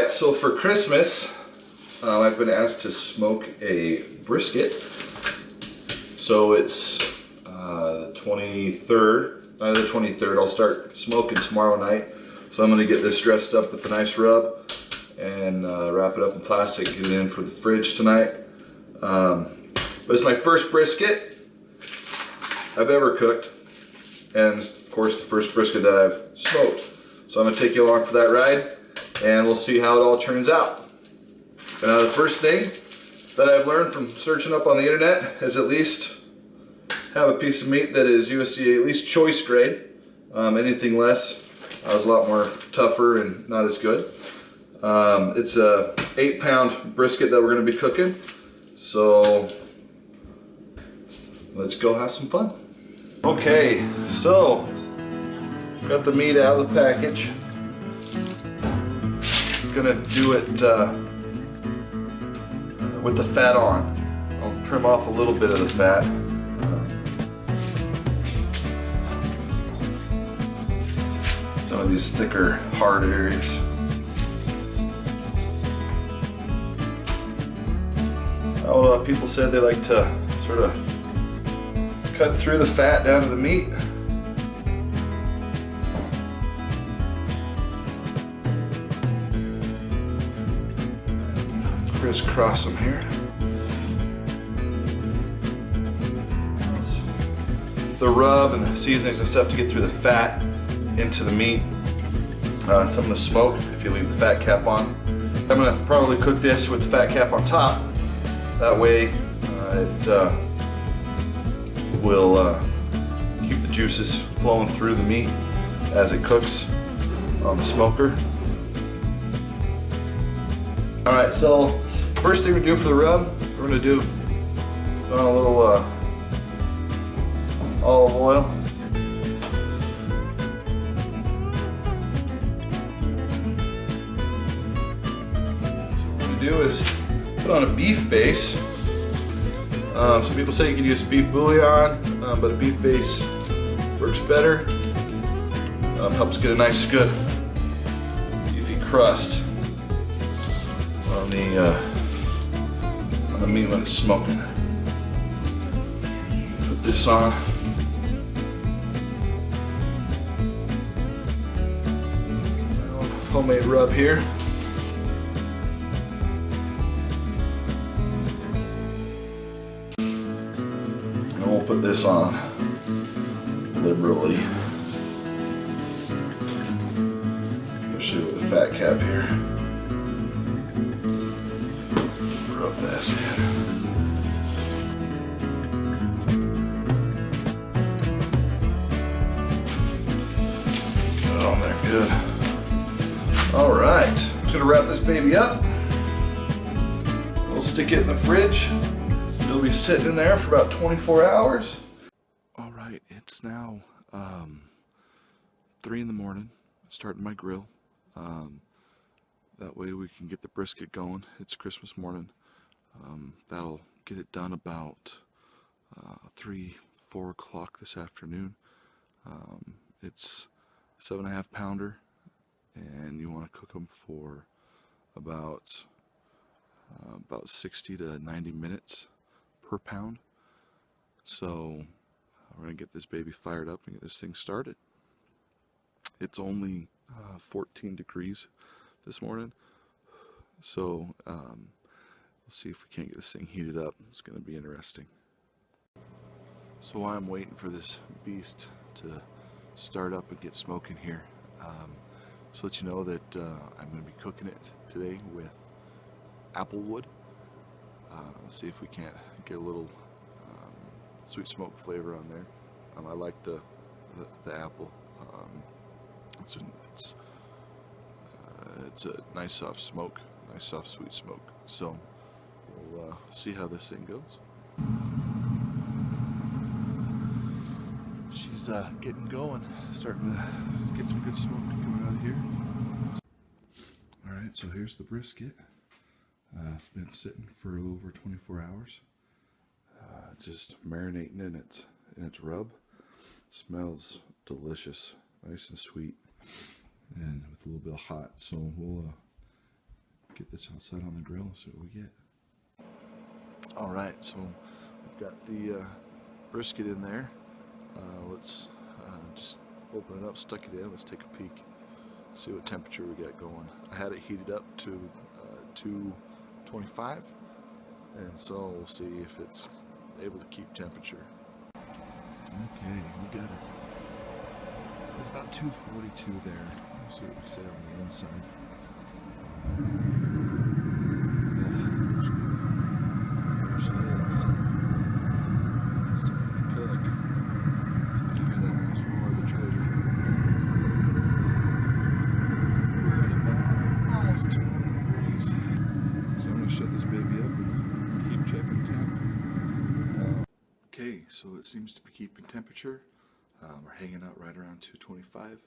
Alright, so for Christmas, I've been asked to smoke a brisket. So it's the 23rd, night of the 23rd. I'll start smoking tomorrow night. So I'm going to get this dressed up with a nice rub and wrap it up in plastic, get it in for the fridge tonight. But it's my first brisket I've ever cooked. And of course the first brisket that I've smoked. So I'm going to take you along for that ride and we'll see how it all turns out. The first thing that I've learned from searching up on the internet is at least have a piece of meat that is USDA at least choice grade. Anything less is a lot more tougher and not as good. It's a 8-pound brisket that we're going to be cooking. So let's go have some fun. Okay, so got the meat out of the package. Gonna do it with the fat on. I'll trim off a little bit of the fat. Some of these thicker, hard areas. People said they like to sort of cut through the fat down to the meat. Crisscross them here. The rub and the seasonings and stuff to get through the fat into the meat. Some of the smoke if you leave the fat cap on. I'm going to probably cook this with the fat cap on top. That way it will keep the juices flowing through the meat as it cooks on the smoker. Alright, so first thing we do for the rub, we're going to do a little olive oil. So what we're going to do is put on a beef base. Some people say you can use beef bouillon, but a beef base works better. Helps get a nice good beefy crust on the meat when it's smoking. Put this on. Homemade rub here. And we'll put this on liberally. Especially with the fat cap here. Rub this in. Get it on there good. All right, I'm just gonna wrap this baby up. We'll stick it in the fridge. It'll be sitting in there for about 24 hours. All right, it's now 3 in the morning. Starting my grill. That way we can get the brisket going. It's Christmas morning. That'll get it done about 3, 4 o'clock this afternoon. It's a 7.5 pounder, and you want to cook them for about 60 to 90 minutes per pound. So we're gonna get this baby fired up and get this thing started. It's only 14 degrees this morning, so we'll see if we can't get this thing heated up. It's going to be interesting. So while I'm waiting for this beast to start up and get smoking here, just let you know that I'm going to be cooking it today with apple wood. Let's see if we can't get a little sweet smoke flavor on there. I like the apple. It's a nice soft smoke, nice soft sweet smoke. So we'll see how this thing goes. She's getting going, starting to get some good smoke coming out of here. All right, so here's the brisket. It's been sitting for a little over 24 hours, just marinating in its rub. Smells delicious, nice and sweet, and with a little bit of hot. So we'll Get this outside on the grill, see what we get. All right, so we've got the brisket in there. Let's just open it up, stuck it in. Let's take a peek, see what temperature we got going. I had it heated up to 225, and so we'll see if it's able to keep temperature. Okay, we got it. So it's about 242 there. Let's see what we say on the inside. There she is. Starting to cook. So you hear that nice roar of the treasure. We're at about almost 200 degrees. So I'm going to shut this baby up and keep checking temp. Okay, so it seems to be keeping temperature. We're hanging out right around 225.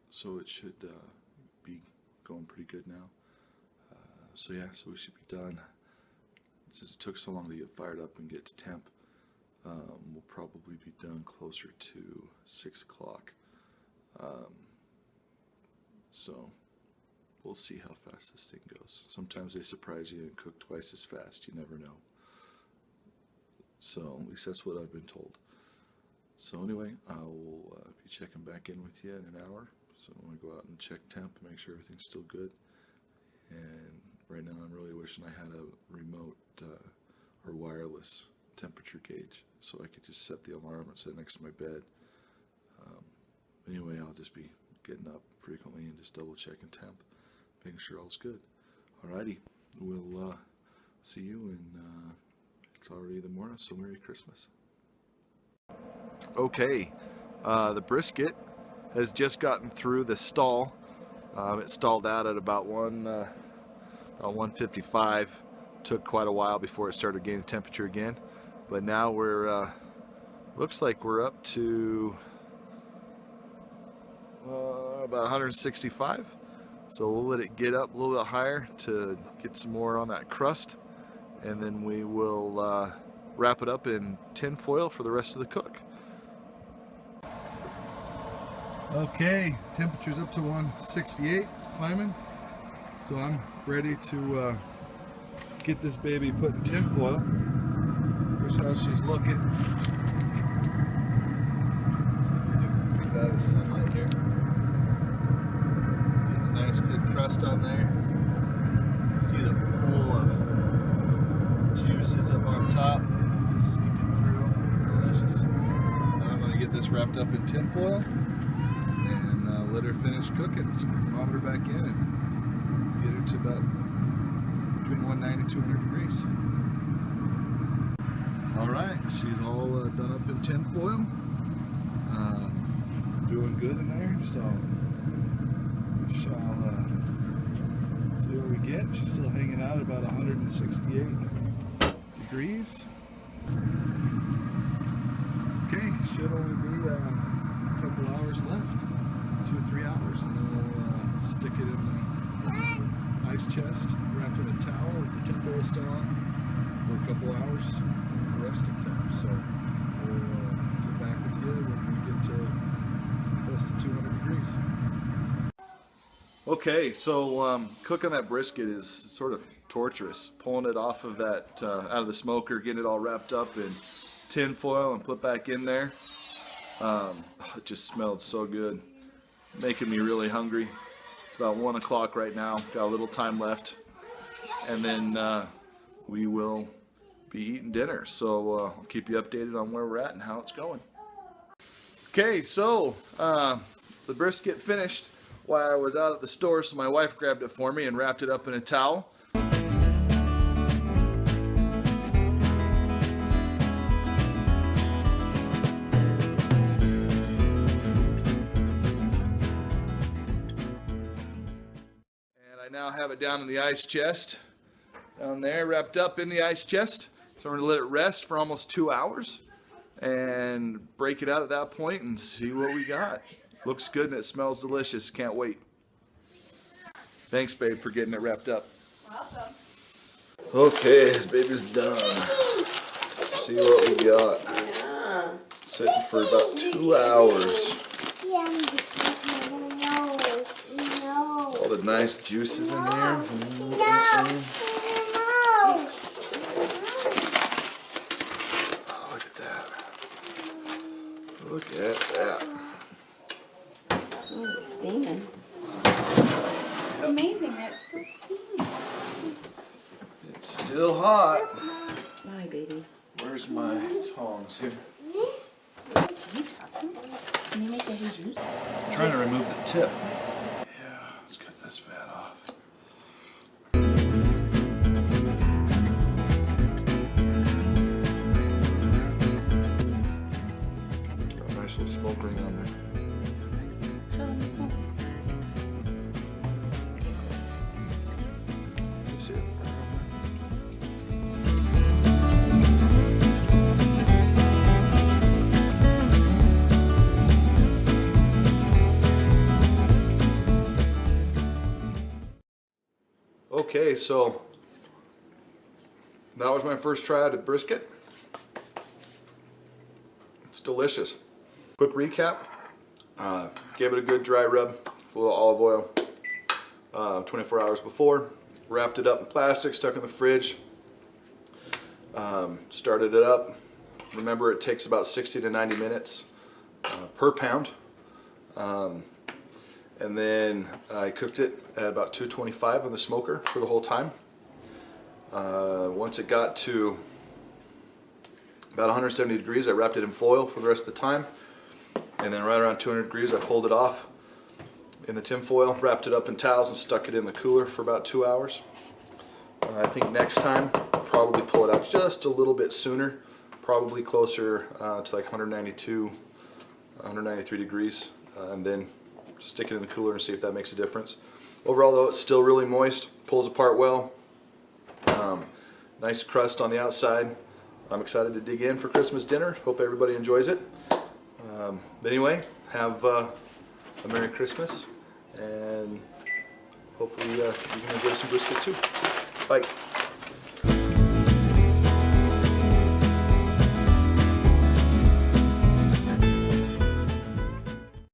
So it should be going pretty good now. So yeah, so we should be done. Since it took so long to get fired up and get to temp, we'll probably be done closer to 6 o'clock. So we'll see how fast this thing goes. Sometimes they surprise you and cook twice as fast. You never know. So at least that's what I've been told. So anyway, I will be checking back in with you in an hour. So I'm going to go out and check temp, make sure everything's still good. And right now I'm really wishing I had a remote or wireless temperature gauge so I could just set the alarm and sit next to my bed. Anyway, I'll just be getting up frequently and just double checking temp, making sure all's good. Alrighty, we'll see you in, it's already the morning, so Merry Christmas. Okay, the brisket has just gotten through the stall. It stalled out at about 155. Took quite a while before it started gaining temperature again, but now we're looks like we're up to about 165. So we'll let it get up a little bit higher to get some more on that crust, and then we will wrap it up in tin foil for the rest of the cook. Okay, temperature's up to 168, it's climbing. So I'm ready to get this baby put in tin foil. Here's how she's looking. See if we can get out of the sunlight here. Get a nice good crust on there. See the bowl of juices up on top. Just sneaking through. Delicious. So now I'm going to get this wrapped up in tin foil and let her finish cooking. Stick the thermometer back in and get her to about between 190 and 200 degrees. Alright, she's all done up in tin foil. Doing good in there, so shall see what we get. She's still hanging out at about 168 degrees. Okay, should only be a couple hours left, 2 or 3 hours, and then we'll stick it in the ice chest, wrapped in a towel with the tin foil still on for a couple hours for resting time. So we'll get back with you when we get to close to 200 degrees. Okay, so cooking that brisket is sort of torturous. Pulling it off of that out of the smoker, getting it all wrapped up in tin foil and put back in there. It just smelled so good, making me really hungry. It's about 1 o'clock right now, got a little time left, and then we will be eating dinner. So I'll keep you updated on where we're at and how it's going. Okay, so the brisket finished while I was out at the store, so my wife grabbed it for me and wrapped it up in a towel. I now have it down in the ice chest, down there, wrapped up in the ice chest. So we're going to let it rest for almost 2 hours and break it out at that point and see what we got. Looks good and it smells delicious. Can't wait. Thanks, babe, for getting it wrapped up. Welcome. Okay, this baby's done. Let's see what we got. Yeah. Sitting for about 2 hours. No. All the some nice juices in here. Look at that. Look at that. Oh, it's steaming. It's amazing that it's still steaming. It's still hot. My baby. Where's my tongs here? Can you make the juice? I'm trying to remove the tip. Yeah, let's cut this fat off. Got a nice little smoke ring on there. Show them the smoke. You see it? Okay, so that was my first try at a brisket. It's delicious. Quick recap, gave it a good dry rub, a little olive oil, 24 hours before, wrapped it up in plastic, stuck in the fridge, started it up. Remember, it takes about 60 to 90 minutes per pound. And then I cooked it at about 225 on the smoker for the whole time. Once it got to about 170 degrees, I wrapped it in foil for the rest of the time. And then right around 200 degrees, I pulled it off in the tin foil, wrapped it up in towels and stuck it in the cooler for about 2 hours. I think next time, I'll probably pull it out just a little bit sooner, probably closer to like 192, 193 degrees, and then stick it in the cooler and see if that makes a difference. Overall though, it's still really moist, pulls apart well. Nice crust on the outside. I'm excited to dig in for Christmas dinner. Hope everybody enjoys it. But anyway, have a Merry Christmas, and hopefully you can enjoy some brisket too. Bye.